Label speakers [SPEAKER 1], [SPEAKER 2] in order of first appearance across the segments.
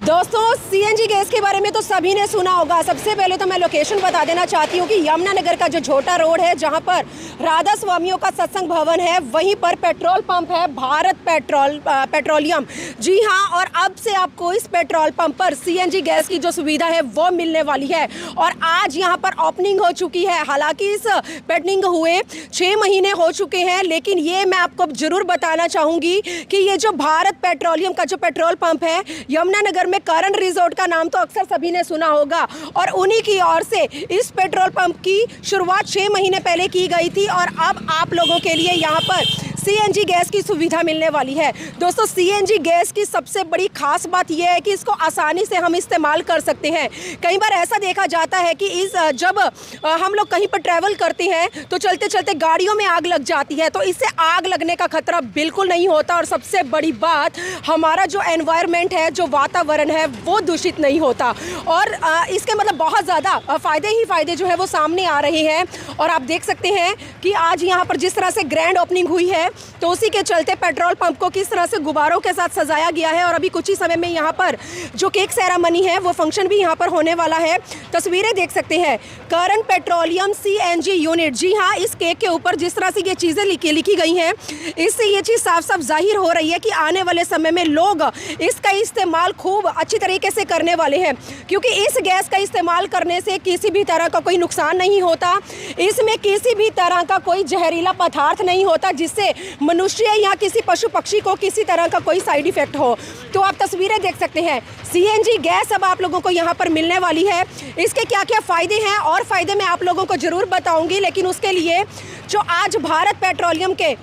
[SPEAKER 1] दोस्तों CNG gas के बारे में तो सभी ने सुना होगा। सबसे पहले तो मैं लोकेशन बता देना चाहती हूँ कि यमुनानगर का जो झोटा रोड है, जहाँ पर राधा स्वामियों का सत्संग भवन है, वहीं पर पेट्रोल पंप है भारत पेट्रोलियम। जी हाँ, और अब से आपको इस पेट्रोल पंप पर सीएनजी गैस की जो सुविधा है वो मिलने वाली है और आज यहाँ पर ओपनिंग हो चुकी है। हालांकि इस ओपनिंग हुए 6 महीने हो चुके हैं, लेकिन ये मैं आपको जरूर बताना चाहूँगी कि ये जो भारत पेट्रोलियम का जो पेट्रोल पंप है यमुनानगर में, करण रिजॉर्ट का नाम तो अक्सर सभी ने सुना होगा और उन्हीं की ओर से इस पेट्रोल पंप की शुरुआत 6 महीने पहले की गई थी और अब आप लोगों के लिए यहाँ पर सीएनजी गैस की सुविधा मिलने वाली है। दोस्तों सीएनजी गैस की सबसे बड़ी खास बात यह है कि इसको आसानी से हम इस्तेमाल कर सकते हैं। कई बार ऐसा देखा जाता है कि जब हम लोग कहीं पर ट्रैवल करते हैं तो चलते चलते गाड़ियों में आग लग जाती है, तो इससे आग लगने का खतरा बिल्कुल नहीं होता और सबसे बड़ी बात हमारा जो एनवायरनमेंट है, जो वातावरण है, वो दूषित नहीं होता और इसके मतलब बहुत ज़्यादा फ़ायदे ही फ़ायदे जो है वो सामने आ रहे हैं। और आप देख सकते हैं कि आज यहाँ पर जिस तरह से ग्रैंड ओपनिंग हुई है तो उसी के चलते पेट्रोल पंप को किस तरह से गुब्बारों के साथ सजाया गया है और अभी कुछ ही समय में यहाँ पर जो केक सेरेमनी है वो फंक्शन भी यहाँ पर होने वाला है। तस्वीरें देख सकते हैं, करण पेट्रोलियम सीएनजी यूनिट। जी हाँ, इस केक के ऊपर जिस तरह से ये चीज़ें लिखी गई हैं, इससे ये चीज़ साफ साफ जाहिर हो रही है कि आने वाले समय में लोग इसका इस्तेमाल खूब अच्छी तरीके से करने वाले हैं, क्योंकि इस गैस का इस्तेमाल करने से किसी भी तरह का कोई नुकसान नहीं होता। इसमें किसी भी तरह का कोई जहरीला पदार्थ नहीं होता जिससे मनुष्य या किसी पशु पक्षी को किसी तरह का कोई साइड इफेक्ट हो। तो आप तस्वीरें देख सकते हैं, सीएनजी गैस अब आप लोगों को यहाँ पर मिलने वाली है। इसके क्या क्या फ़ायदे हैं और फ़ायदे मैं आप लोगों को ज़रूर बताऊंगी, लेकिन उसके लिए जो आज भारत पेट्रोलियम के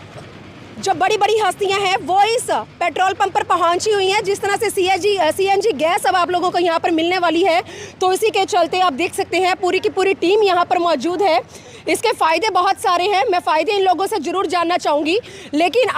[SPEAKER 1] जो बड़ी बड़ी हस्तियां हैं वो इस पेट्रोल पंप पर पहुंची हुई हैं। जिस तरह से सीएनजी गैस अब आप लोगों को यहाँ पर मिलने वाली है, तो इसी के चलते आप देख सकते हैं पूरी की पूरी टीम यहाँ पर मौजूद है। इसके फ़ायदे बहुत सारे हैं, मैं फ़ायदे इन लोगों से ज़रूर जानना चाहूँगी, लेकिन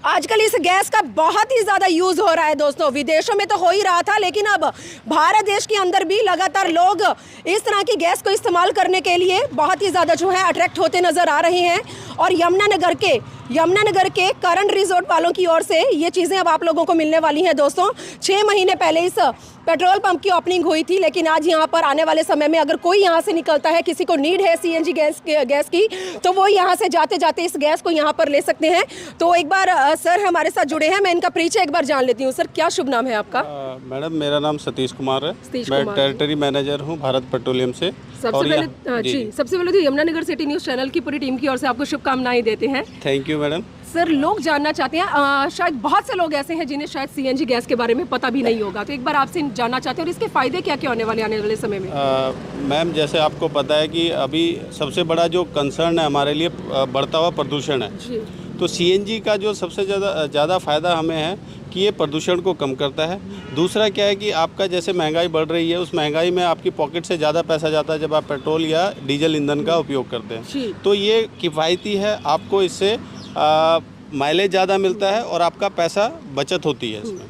[SPEAKER 1] आजकल इस गैस का बहुत ही ज़्यादा यूज़ हो रहा है। दोस्तों विदेशों में तो हो ही रहा था, लेकिन अब भारत देश के अंदर भी लगातार लोग इस तरह की गैस को इस्तेमाल करने के लिए बहुत ही ज़्यादा जो है अट्रैक्ट होते नज़र आ रहे हैं। और यमुनानगर के करण रिजॉर्ट वालों की ओर से ये चीज़ें अब आप लोगों को मिलने वाली हैं। दोस्तों 6 महीने पहले इस पेट्रोल पंप की ओपनिंग हुई थी, लेकिन आज यहाँ पर आने वाले समय में अगर कोई यहाँ से निकलता है, किसी को नीड है सीएनजी गैस की, तो वो यहाँ से जाते जाते इस गैस को यहाँ पर ले सकते हैं। तो एक बार सर हमारे साथ जुड़े हैं, मैं इनका परिचय एक बार जान लेती हूँ। सर क्या शुभ नाम है आपका?
[SPEAKER 2] मैडम मेरा नाम सतीश कुमार है, मैं टेरिटरी मैनेजर हूँ भारत पेट्रोलियम से।
[SPEAKER 1] सबसे पहले तो यमुनानगर सिटी न्यूज़ चैनल की पूरी टीम की ओर से आपको शुभकामनाएं देते हैं।
[SPEAKER 2] Thank you madam.
[SPEAKER 1] सर लोग जानना चाहते हैं, शायद बहुत से लोग ऐसे हैं जिन्हें शायद सीएनजी गैस के बारे में पता भी नहीं होगा, तो एक बार आपसे जानना चाहते हैं और इसके फ़ायदे क्या क्या होने वाले समय में?
[SPEAKER 2] मैम जैसे आपको पता है कि अभी सबसे बड़ा जो कंसर्न है हमारे लिए बढ़ता हुआ प्रदूषण है, तो सीएनजी का जो सबसे ज़्यादा फ़ायदा हमें है कि ये प्रदूषण को कम करता है। दूसरा क्या है कि आपका जैसे महंगाई बढ़ रही है, उस महंगाई में आपकी पॉकेट से ज़्यादा पैसा जाता है जब आप पेट्रोल या डीजल ईंधन का उपयोग करते हैं, तो ये किफ़ायती है, आपको इससे माइलेज ज़्यादा मिलता है और आपका पैसा बचत होती है इसमें।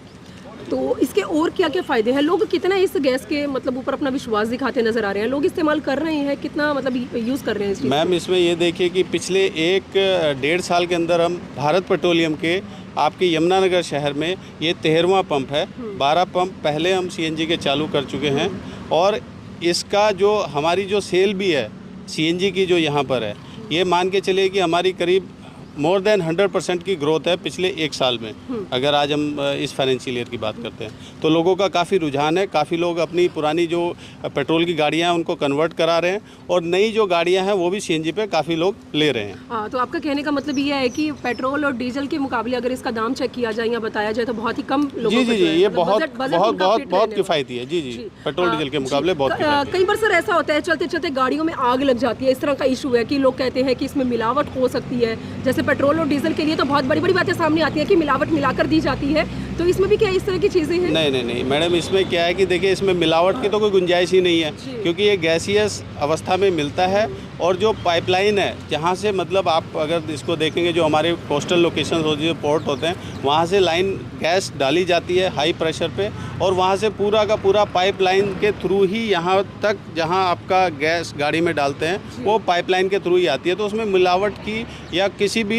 [SPEAKER 1] तो इसके और क्या क्या फ़ायदे हैं? लोग कितना इस गैस के मतलब ऊपर अपना विश्वास दिखाते नज़र आ रहे हैं, लोग इस्तेमाल कर रहे हैं, कितना मतलब यूज़ कर रहे हैं?
[SPEAKER 2] मैम इसमें ये देखिए कि पिछले 1-1.5 साल के अंदर हम भारत पेट्रोलियम के आपके यमुनानगर शहर में ये 13वां पंप है। 12 पंप पहले हम सीएनजी के चालू कर चुके हैं और इसका जो हमारी जो सेल भी है सीएनजी की जो यहाँ पर है, ये मान के चलिए कि हमारी करीब मोर देन 100% की ग्रोथ है पिछले 1 साल में। अगर आज हम इस फाइनेंशियल ईयर की बात करते हैं तो लोगों का काफ़ी रुझान है, काफ़ी लोग अपनी पुरानी जो पेट्रोल की गाड़ियां हैं उनको कन्वर्ट करा रहे हैं और नई जो गाड़ियां हैं वो भी सीएनजी पे काफ़ी लोग ले रहे हैं।
[SPEAKER 1] तो आपका कहने का मतलब ये है कि पेट्रोल और डीजल के मुकाबले अगर इसका दाम चेक किया जाए या बताया जाए तो बहुत ही कम लोगों
[SPEAKER 2] जी ये बहुत किफ़ायती है। जी पेट्रोल डीजल के मुकाबले बहुत।
[SPEAKER 1] कई बार सर ऐसा होता है चलते चलते गाड़ियों में आग लग जाती है, इस तरह का इशू है कि लोग कहते हैं कि इसमें मिलावट हो सकती है। जैसे पेट्रोल और डीजल के लिए तो बहुत बड़ी बड़ी बातें सामने आती है कि मिलावट मिलाकर दी जाती है, तो इसमें भी क्या इस तरह की चीज़ें हैं?
[SPEAKER 2] नहीं मैडम, इसमें क्या है कि देखिए इसमें मिलावट की तो कोई गुंजाइश ही नहीं है, क्योंकि ये गैसियस अवस्था में मिलता है और जो पाइपलाइन है जहाँ से मतलब आप अगर इसको देखेंगे जो हमारे कोस्टल लोकेशन होती है, पोर्ट होते हैं, वहाँ से लाइन गैस डाली जाती है हाई प्रेशर पे और वहाँ से पूरा का पूरा पाइपलाइन के थ्रू ही यहाँ तक जहाँ आपका गैस गाड़ी में डालते हैं वो पाइपलाइन के थ्रू ही आती है। तो उसमें मिलावट की या किसी भी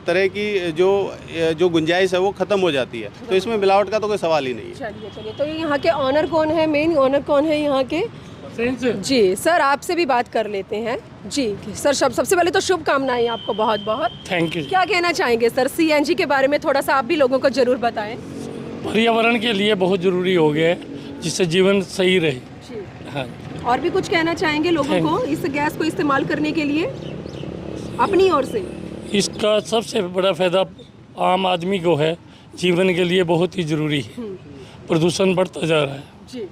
[SPEAKER 2] तरह की जो गुंजाइश है वो ख़त्म हो जाती है। आती है, तो इसमें मिलावट का तो कोई सवाल ही नहीं है।
[SPEAKER 1] चलिए चलिए, तो यहाँ के ऑनर कौन है, मेन ऑनर कौन है यहाँ के? जी सर, आपसे भी बात कर लेते हैं। जी सर, सबसे पहले तो शुभकामनाएं आपको बहुत बहुत।
[SPEAKER 3] Thank you.
[SPEAKER 1] क्या कहना चाहेंगे सर सीएनजी के बारे में, थोड़ा सा आप भी लोगों को जरूर बताएं।
[SPEAKER 3] पर्यावरण के लिए बहुत ज़रूरी हो गया है, जिससे जीवन सही रहे।
[SPEAKER 1] जी
[SPEAKER 3] हाँ।
[SPEAKER 1] और भी कुछ कहना चाहेंगे लोगों को इस गैस को इस्तेमाल करने के लिए अपनी ओर से?
[SPEAKER 3] इसका सबसे बड़ा फायदा आम आदमी को है, जीवन के लिए बहुत ही ज़रूरी है। प्रदूषण बढ़ता जा रहा है।
[SPEAKER 1] जी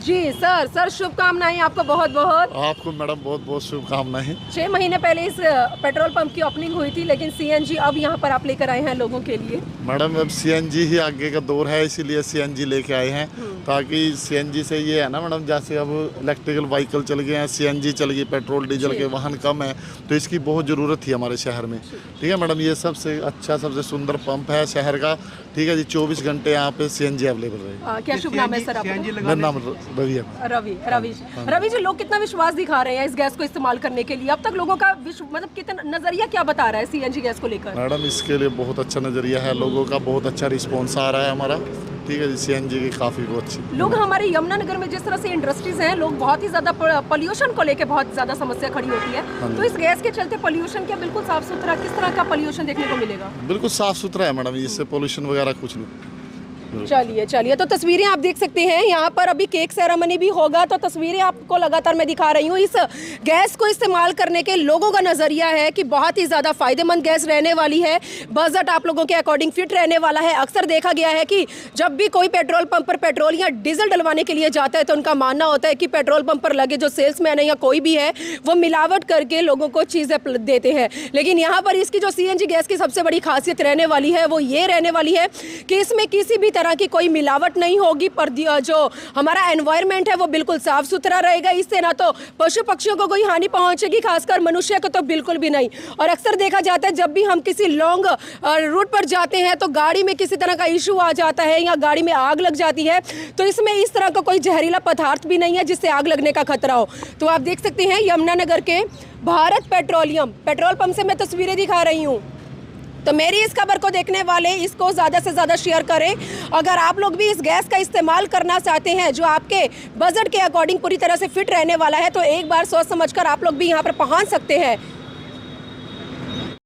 [SPEAKER 1] जी सर शुभकामनाएं आपको बहुत बहुत।
[SPEAKER 4] आपको मैडम बहुत बहुत शुभकामनाएं।
[SPEAKER 1] 6 महीने पहले इस पेट्रोल पंप की ओपनिंग हुई थी, लेकिन सीएनजी अब यहाँ पर आप लेकर आए हैं लोगों के लिए।
[SPEAKER 4] मैडम अब सीएनजी ही आगे का दौर है, इसीलिए सीएनजी लेके आए हैं, ताकि सीएनजी से ये है ना मैडम, जैसे अब इलेक्ट्रिकल व्हीकल चल गए हैं, सीएनजी चल गई, पेट्रोल डीजल के वाहन कम है, तो इसकी बहुत ज़रूरत थी हमारे शहर में। ठीक है मैडम, ये सबसे अच्छा सबसे सुंदर पंप है शहर का। ठीक है जी, 24 घंटे यहाँ पे सीएनजी अवेलेबल रहेगी।
[SPEAKER 1] क्या शुभ नाम है सर आपका?
[SPEAKER 4] मेरा नाम रवि है।
[SPEAKER 1] रवि जी, लोग कितना विश्वास दिखा रहे हैं इस गैस को इस्तेमाल करने के लिए? अब तक लोगों का मतलब कितना नजरिया क्या बता रहा है सीएनजी गैस को लेकर?
[SPEAKER 4] मैडम इसके लिए बहुत अच्छा नज़रिया है, लोगों का बहुत अच्छा रिस्पॉन्स आ रहा है हमारा। ठीक है जी, सीएनजी की काफ़ी वो अच्छी।
[SPEAKER 1] लोग हमारे यमुनानगर में जिस तरह से इंडस्ट्रीज हैं, लोग बहुत ही ज़्यादा पोल्यूशन को लेकर बहुत ज़्यादा समस्या खड़ी होती है, तो इस गैस के चलते पोल्यूशन क्या बिल्कुल साफ सुथरा, किस तरह का पोल्यूशन देखने को मिलेगा?
[SPEAKER 4] बिल्कुल साफ़ सुथरा है मैडम, इससे पोल्यूशन वगैरह कुछ नहीं।
[SPEAKER 1] चलिए, तो तस्वीरें आप देख सकते हैं। यहाँ पर अभी केक सेरेमनी भी होगा, तो तस्वीरें आपको लगातार मैं दिखा रही हूँ। इस गैस को इस्तेमाल करने के लोगों का नज़रिया है कि बहुत ही ज़्यादा फायदेमंद गैस रहने वाली है, बजट आप लोगों के अकॉर्डिंग फिट रहने वाला है। अक्सर देखा गया है कि जब भी कोई पेट्रोल पंप पर पेट्रोल या डीजल डलवाने के लिए जाता है, तो उनका मानना होता है कि पेट्रोल पंप पर लगे जो सेल्समैन है या कोई भी है, वो मिलावट करके लोगों को चीज़ें देते हैं। लेकिन यहाँ पर इसकी जो सीएनजी गैस की सबसे बड़ी खासियत रहने वाली है, वो ये रहने वाली है कि इसमें किसी भी तरह की कोई मिलावट नहीं होगी, पर जो हमारा एनवायरनमेंट है वो बिल्कुल साफ सुथरा रहेगा। इससे ना तो पशु पक्षियों को कोई हानि पहुंचेगी, खासकर मनुष्य को तो बिल्कुल भी नहीं। और अक्सर देखा जाता है जब भी हम किसी लॉन्ग रूट पर जाते हैं, तो गाड़ी में किसी तरह का इशू आ जाता है या गाड़ी में आग लग जाती है, तो इसमें इस तरह का कोई जहरीला पदार्थ भी नहीं है जिससे आग लगने का खतरा हो। तो आप देख सकते हैं यमुनानगर के भारत पेट्रोलियम पेट्रोल पंप से मैं तस्वीरें दिखा रही हूँ। तो मेरी इस खबर को देखने वाले इसको ज़्यादा से ज़्यादा शेयर करें। अगर आप लोग भी इस गैस का इस्तेमाल करना चाहते हैं जो आपके बजट के अकॉर्डिंग पूरी तरह से फिट रहने वाला है, तो एक बार सोच समझकर आप लोग भी यहाँ पर पहुँच सकते हैं।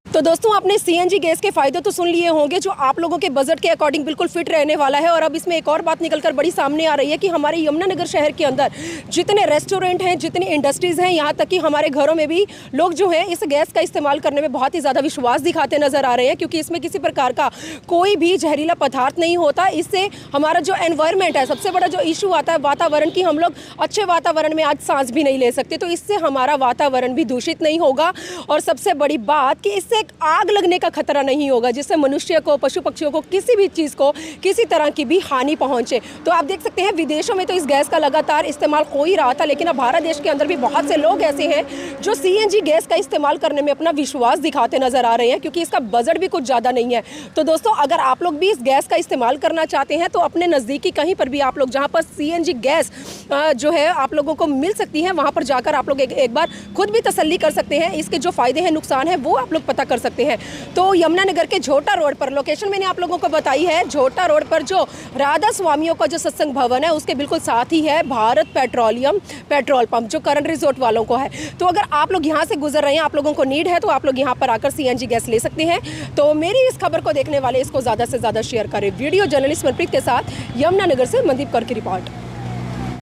[SPEAKER 1] तो दोस्तों, आपने सीएनजी गैस के फायदे तो सुन लिए होंगे, जो आप लोगों के बजट के अकॉर्डिंग बिल्कुल फिट रहने वाला है। और अब इसमें एक और बात निकलकर बड़ी सामने आ रही है कि हमारे यमुनानगर शहर के अंदर जितने रेस्टोरेंट हैं, जितनी इंडस्ट्रीज़ हैं, यहाँ तक कि हमारे घरों में भी लोग जो है इस गैस का इस्तेमाल करने में बहुत ही ज़्यादा विश्वास दिखाते नजर आ रहे हैं, क्योंकि इसमें किसी प्रकार का कोई भी जहरीला पदार्थ नहीं होता। इससे हमारा जो एनवायरनमेंट है, सबसे बड़ा जो इशू आता है वातावरण की, हम लोग अच्छे वातावरण में आज सांस भी नहीं ले सकते, तो इससे हमारा वातावरण भी दूषित नहीं होगा। और सबसे बड़ी बात कि इससे आग लगने का खतरा नहीं होगा, जिससे मनुष्य को, पशु पक्षियों को, किसी भी चीज़ को किसी तरह की भी हानि पहुंचे। तो आप देख सकते हैं विदेशों में तो इस गैस का लगातार इस्तेमाल हो ही रहा था, लेकिन अब भारत देश के अंदर भी बहुत से लोग ऐसे हैं जो सीएनजी गैस का इस्तेमाल करने में अपना विश्वास दिखाते नजर आ रहे हैं, क्योंकि इसका बजट भी कुछ ज़्यादा नहीं है। तो दोस्तों, अगर आप लोग भी इस गैस का इस्तेमाल करना चाहते हैं, तो अपने नज़दीकी कहीं पर भी आप लोग जहाँ पर सीएनजी गैस जो है आप लोगों को मिल सकती है, वहाँ पर जाकर आप लोग एक बार खुद भी तसल्ली कर सकते हैं। इसके जो फ़ायदे हैं, नुकसान है, वो आप लोग पता कर सकते हैं। तो यमुनानगर के झोटा रोड पर, लोकेशन मैंने आप लोगों को बताई है, झोटा रोड पर जो राधा स्वामियों का जो सत्संग भवन है, उसके बिल्कुल साथ ही है भारत पेट्रोलियम पेट्रोल पंप, जो करण रिजोर्ट वालों को है। तो अगर आप लोग यहाँ से गुजर रहे हैं, आप लोगों को नीड है, तो आप लोग यहाँ पर आकर सीएनजी गैस ले सकते हैं। तो मेरी इस खबर को देखने वाले इसको ज़्यादा से ज़्यादा शेयर करें। वीडियो जर्नलिस्ट मनप्रीत के साथ यमुनानगर से मनदीप कौर की रिपोर्ट।